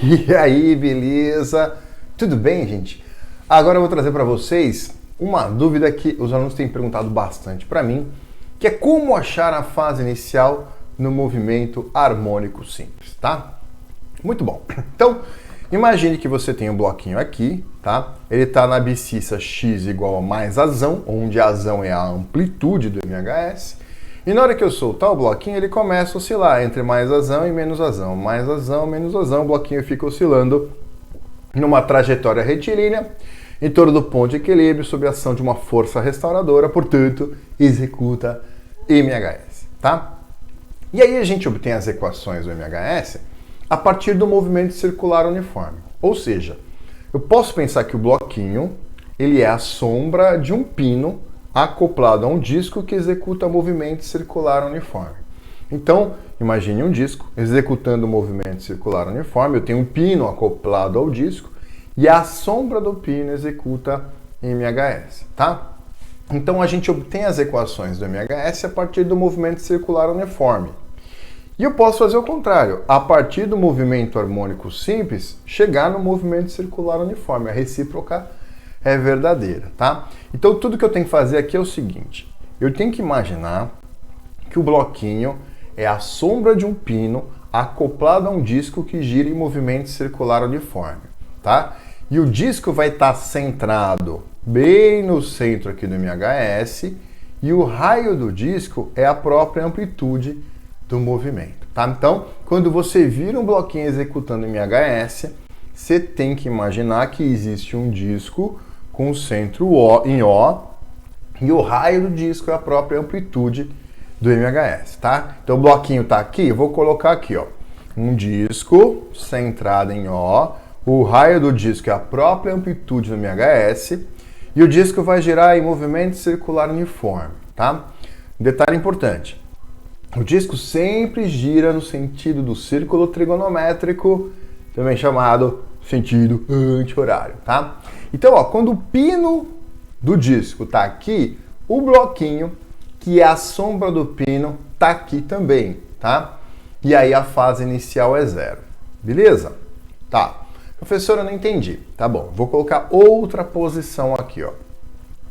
E aí, beleza? Tudo bem, gente? Agora eu vou trazer para vocês uma dúvida que os alunos têm perguntado bastante para mim, que é como achar a fase inicial no movimento harmônico simples, tá? Muito bom. Então, imagine que você tem um bloquinho aqui, tá? Ele está na abscissa x igual a mais azão, onde azão é a amplitude do MHS. E na hora que eu soltar o bloquinho, ele começa a oscilar entre mais azão e menos azão. Mais azão, menos azão, o bloquinho fica oscilando numa trajetória retilínea em torno do ponto de equilíbrio sob a ação de uma força restauradora, portanto, executa MHS, tá? E aí a gente obtém as equações do MHS a partir do movimento circular uniforme. Ou seja, eu posso pensar que o bloquinho ele é a sombra de um pino acoplado a um disco que executa movimento circular uniforme. Então, imagine um disco executando o movimento circular uniforme, eu tenho um pino acoplado ao disco e a sombra do pino executa MHS, tá? Então a gente obtém as equações do MHS a partir do movimento circular uniforme. E eu posso fazer o contrário, a partir do movimento harmônico simples, chegar no movimento circular uniforme, a recíproca é verdadeira, tá? Então tudo que eu tenho que fazer aqui é o seguinte, eu tenho que imaginar que o bloquinho é a sombra de um pino acoplado a um disco que gira em movimento circular uniforme, tá? E o disco vai estar centrado bem no centro aqui do MHS e o raio do disco é a própria amplitude do movimento, tá? Então, quando você vira um bloquinho executando MHS, você tem que imaginar que existe um disco com o centro em O e o raio do disco é a própria amplitude do MHS, tá? Então o bloquinho tá aqui, eu vou colocar aqui, ó, um disco centrado em O, o raio do disco é a própria amplitude do MHS e o disco vai girar em movimento circular uniforme, tá? Detalhe importante, o disco sempre gira no sentido do círculo trigonométrico, também chamado sentido anti-horário, tá? Então, ó, quando o pino do disco tá aqui, o bloquinho, que é a sombra do pino, tá aqui também, tá? E aí a fase inicial é zero, beleza? Tá. Professor, eu não entendi. Tá bom, vou colocar outra posição aqui, ó.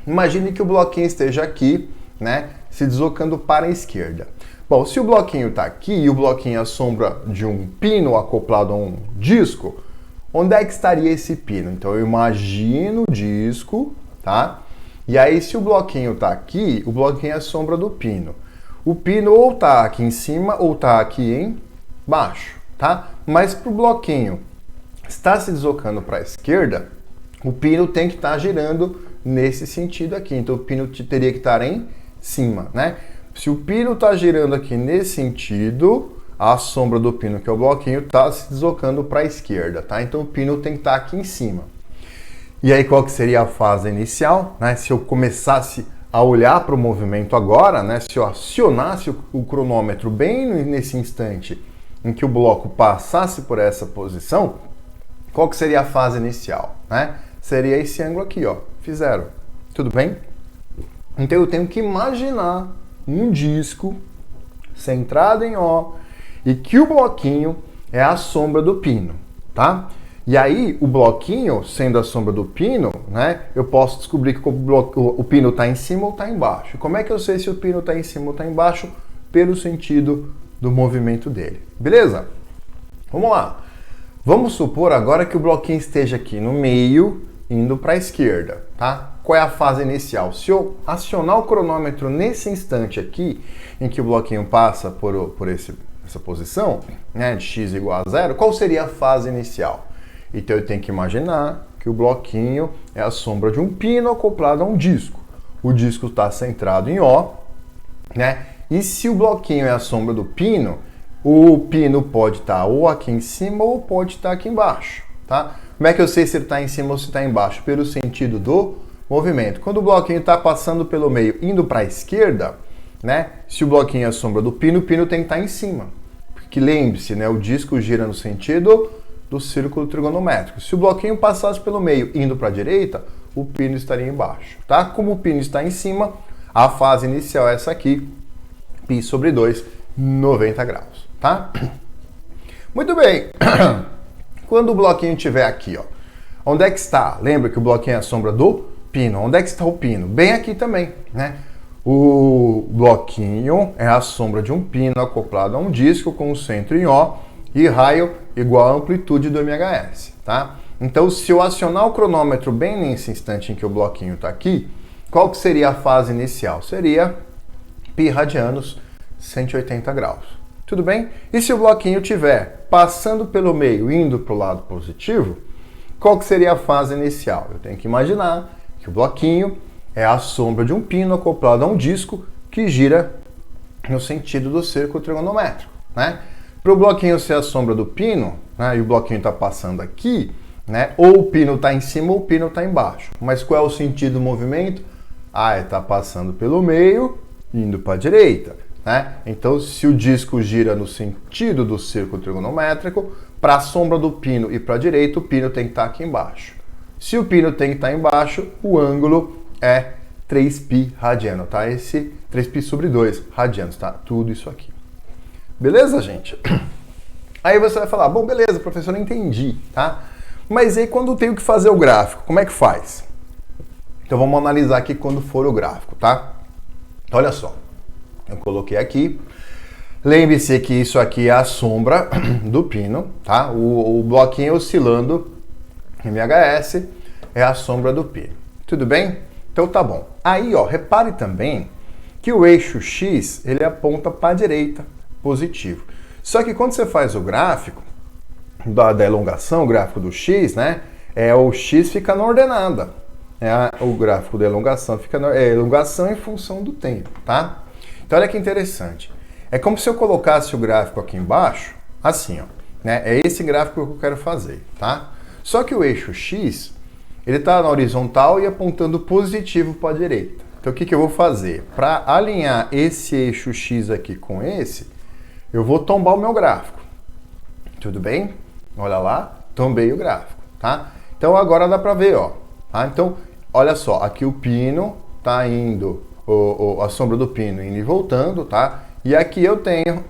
Imagine que o bloquinho esteja aqui, né, se deslocando para a esquerda. Bom, se o bloquinho tá aqui e o bloquinho é a sombra de um pino acoplado a um disco, onde é que estaria esse pino? Então eu imagino o disco, tá? E aí se o bloquinho tá aqui, o bloquinho é a sombra do pino. O pino ou tá aqui em cima ou tá aqui embaixo, tá? Mas para o bloquinho estar se deslocando para a esquerda, o pino tem que estar girando nesse sentido aqui. Então o pino teria que estar em cima, né? Se o pino está girando aqui nesse sentido, a sombra do pino, que é o bloquinho, está se deslocando para a esquerda, tá? Então o pino tem que estar aqui em cima. E aí qual que seria a fase inicial, né? Se eu começasse a olhar para o movimento agora, né? Se eu acionasse o cronômetro bem nesse instante em que o bloco passasse por essa posição, qual que seria a fase inicial, né? Seria esse ângulo aqui, ó, φ0. Tudo bem? Então eu tenho que imaginar um disco centrado em O e que o bloquinho é a sombra do pino, tá? E aí o bloquinho, sendo a sombra do pino, né, eu posso descobrir que o pino está em cima ou está embaixo. Como é que eu sei se o pino está em cima ou está embaixo? Pelo sentido do movimento dele, beleza? Vamos lá. Vamos supor agora que o bloquinho esteja aqui no meio, indo para a esquerda, tá? Qual é a fase inicial? Se eu acionar o cronômetro nesse instante aqui, em que o bloquinho passa por essa posição, né, de x igual a zero, qual seria a fase inicial? Então eu tenho que imaginar que o bloquinho é a sombra de um pino acoplado a um disco. O disco está centrado em O, né? E se o bloquinho é a sombra do pino, o pino pode estar ou aqui em cima ou pode estar aqui embaixo, tá? Como é que eu sei se ele está em cima ou se está embaixo? Pelo sentido do movimento. Quando o bloquinho está passando pelo meio, indo para a esquerda, né? Se o bloquinho é a sombra do pino, o pino tem que estar em cima. Porque lembre-se, né? O disco gira no sentido do círculo trigonométrico. Se o bloquinho passasse pelo meio, indo para a direita, o pino estaria embaixo, tá? Como o pino está em cima, a fase inicial é essa aqui, π sobre 2, 90 graus, tá? Muito bem. Quando o bloquinho estiver aqui, ó, onde é que está? Lembra que o bloquinho é a sombra do pino. Onde é que está o pino? Bem aqui também, né? O bloquinho é a sombra de um pino acoplado a um disco com o centro em O e raio igual à amplitude do MHS, tá? Então, se eu acionar o cronômetro bem nesse instante em que o bloquinho está aqui, qual que seria a fase inicial? Seria π radianos, 180 graus. Tudo bem? E se o bloquinho estiver passando pelo meio, indo para o lado positivo, qual que seria a fase inicial? Eu tenho que imaginar que o bloquinho é a sombra de um pino acoplado a um disco que gira no sentido do círculo trigonométrico, né? Para o bloquinho ser a sombra do pino, né, e o bloquinho está passando aqui, né, ou o pino está em cima ou o pino está embaixo. Mas qual é o sentido do movimento? Está passando pelo meio, indo para a direita, né? Então, se o disco gira no sentido do círculo trigonométrico, para a sombra do pino e para a direita, o pino tem que estar aqui embaixo. Se o pino tem que estar embaixo, o ângulo é 3π radiano, tá? Esse 3π sobre 2 radianos, tá? Tudo isso aqui. Beleza, gente? Aí você vai falar, bom, beleza, professor, eu entendi, tá? Mas aí quando eu tenho que fazer o gráfico, como é que faz? Então vamos analisar aqui quando for o gráfico, tá? Olha só, eu coloquei aqui. Lembre-se que isso aqui é a sombra do pino, tá? O bloquinho oscilando MHS é a sombra do pino. Tudo bem? Então tá bom. Aí, ó, repare também que o eixo X, ele aponta para a direita, positivo. Só que quando você faz o gráfico da elongação, o gráfico do X, né? O X fica na ordenada. O gráfico da elongação fica na elongação em função do tempo, tá? Então olha que interessante. É como se eu colocasse o gráfico aqui embaixo, assim, ó, né? É esse gráfico que eu quero fazer, tá? Só que o eixo X, ele está na horizontal e apontando positivo para a direita. Então o que eu vou fazer? Para alinhar esse eixo X aqui com esse, eu vou tombar o meu gráfico. Tudo bem? Olha lá, tombei o gráfico, tá? Então agora dá para ver, ó. Tá? Então, olha só, aqui o pino tá indo, a sombra do pino indo e voltando, tá? E aqui eu tenho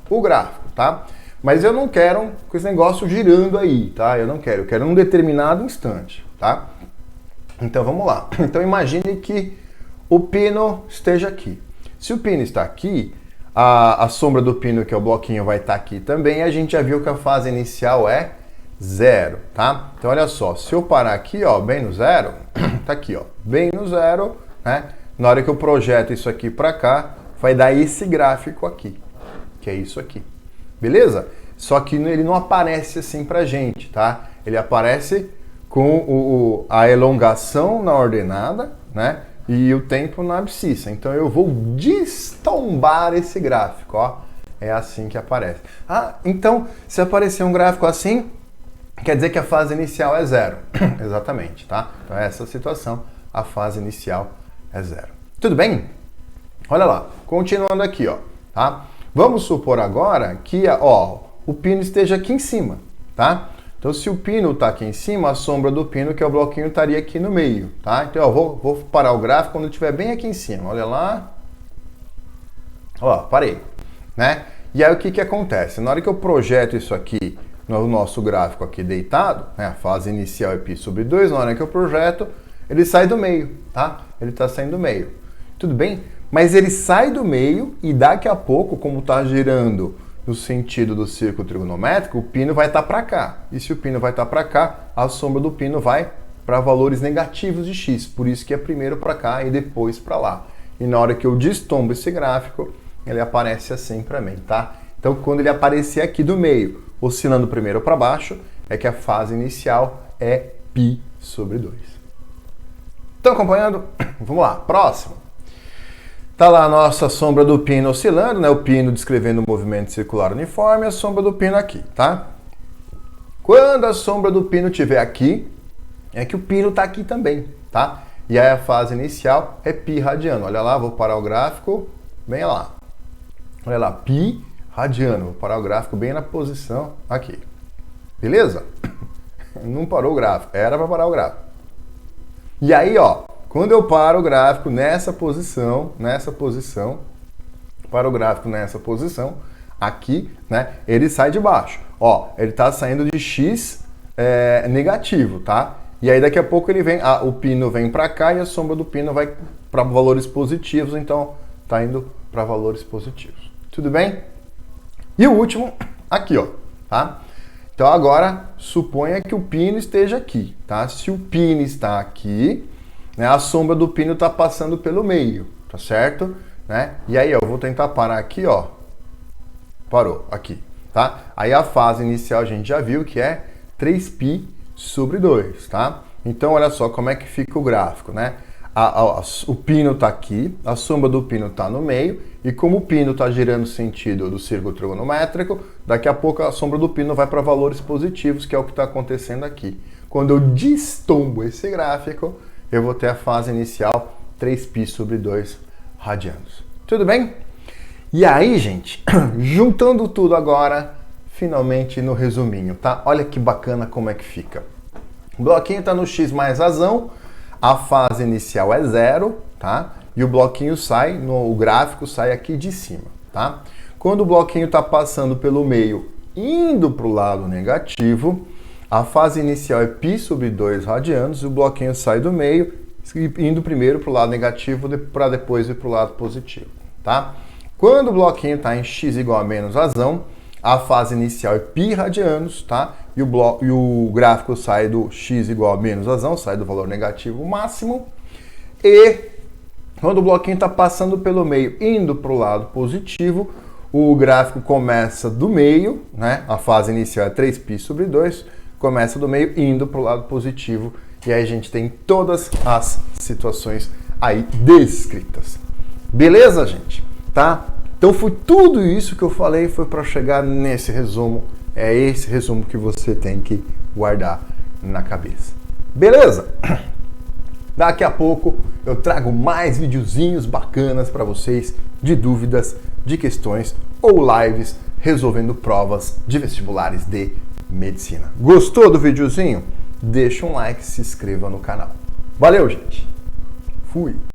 o gráfico, tá? Mas eu não quero com esse negócio girando aí, tá? Eu quero num determinado instante, tá? Então vamos lá. Então imagine que o pino esteja aqui. Se o pino está aqui, a sombra do pino, que é o bloquinho, vai estar aqui também. E a gente já viu que a fase inicial é 0, tá? Então olha só, se eu parar aqui, ó, bem no zero, tá aqui, ó, bem no zero, né? Na hora que eu projeto isso aqui para cá, vai dar esse gráfico aqui, que é isso aqui. Beleza? Só que ele não aparece assim pra gente, tá? Ele aparece com a elongação na ordenada, né? E o tempo na abscissa. Então eu vou destombar esse gráfico, ó. É assim que aparece. Então se aparecer um gráfico assim, quer dizer que a fase inicial é 0. Exatamente, tá? Então essa situação, a fase inicial é 0. Tudo bem? Olha lá, continuando aqui, ó, tá? Vamos supor agora que, ó, o pino esteja aqui em cima, tá? Então, se o pino está aqui em cima, a sombra do pino, que é o bloquinho, estaria aqui no meio, tá? Então, ó, vou parar o gráfico quando estiver bem aqui em cima. Olha lá. Ó, parei, né? E aí, o que acontece? Na hora que eu projeto isso aqui no nosso gráfico aqui deitado, né? A fase inicial é π sobre 2, na hora que eu projeto, ele sai do meio, tá? Ele está saindo do meio. Tudo bem? Mas ele sai do meio e daqui a pouco, como está girando no sentido do círculo trigonométrico, o pino vai estar para cá. E se o pino vai estar para cá, a sombra do pino vai para valores negativos de x. Por isso que é primeiro para cá e depois para lá. E na hora que eu destombo esse gráfico, ele aparece assim para mim, tá? Então, quando ele aparecer aqui do meio, oscilando primeiro para baixo, é que a fase inicial é π sobre 2. Estão acompanhando? Vamos lá, próximo. Tá lá a nossa sombra do pino oscilando, né? O pino descrevendo o movimento circular uniforme, a sombra do pino aqui, tá? Quando a sombra do pino estiver aqui, é que o pino tá aqui também, tá? E aí a fase inicial é π radiano. Olha lá, vou parar o gráfico bem lá. Olha lá, π radiano. Vou parar o gráfico bem na posição aqui. Beleza? Não parou o gráfico. Era para parar o gráfico. E aí, ó, quando eu paro o gráfico nessa posição, paro o gráfico nessa posição, aqui, né, ele sai de baixo. Ó, ele está saindo de x negativo, tá? E aí daqui a pouco ele vem, o pino vem para cá e a sombra do pino vai para valores positivos, então tá indo para valores positivos. Tudo bem? E o último, aqui, ó, tá? Então agora suponha que o pino esteja aqui, tá? Se o pino está aqui, né, a sombra do pino está passando pelo meio, tá certo? Né? E aí, ó, eu vou tentar parar aqui, ó. Parou, aqui, tá? Aí a fase inicial a gente já viu que é 3π sobre 2, tá? Então olha só como é que fica o gráfico, né? O pino está aqui, a sombra do pino está no meio, e como o pino está girando sentido do círculo trigonométrico, daqui a pouco a sombra do pino vai para valores positivos, que é o que está acontecendo aqui. Quando eu destombo esse gráfico, eu vou ter a fase inicial 3π sobre 2 radianos. Tudo bem? E aí, gente, juntando tudo agora, finalmente no resuminho, tá? Olha que bacana como é que fica. O bloquinho está no x mais razão, a fase inicial é 0, tá? E o bloquinho sai, o gráfico sai aqui de cima, tá? Quando o bloquinho está passando pelo meio, indo para o lado negativo, a fase inicial é π sobre 2 radianos, e o bloquinho sai do meio, indo primeiro para o lado negativo, para depois ir para o lado positivo, tá? Quando o bloquinho está em x igual a menos razão, a fase inicial é π radianos, tá? E o gráfico sai do x igual a menos razão, sai do valor negativo máximo. E quando o bloquinho está passando pelo meio, indo para o lado positivo, o gráfico começa do meio, né? A fase inicial é 3π sobre 2, começa do meio, indo para o lado positivo. E aí a gente tem todas as situações aí descritas. Beleza, gente? Tá? Então foi tudo isso que eu falei, foi para chegar nesse resumo. É esse resumo que você tem que guardar na cabeça. Beleza? Daqui a pouco eu trago mais videozinhos bacanas para vocês de dúvidas, de questões ou lives resolvendo provas de vestibulares de medicina. Gostou do videozinho? Deixa um like e se inscreva no canal. Valeu, gente! Fui!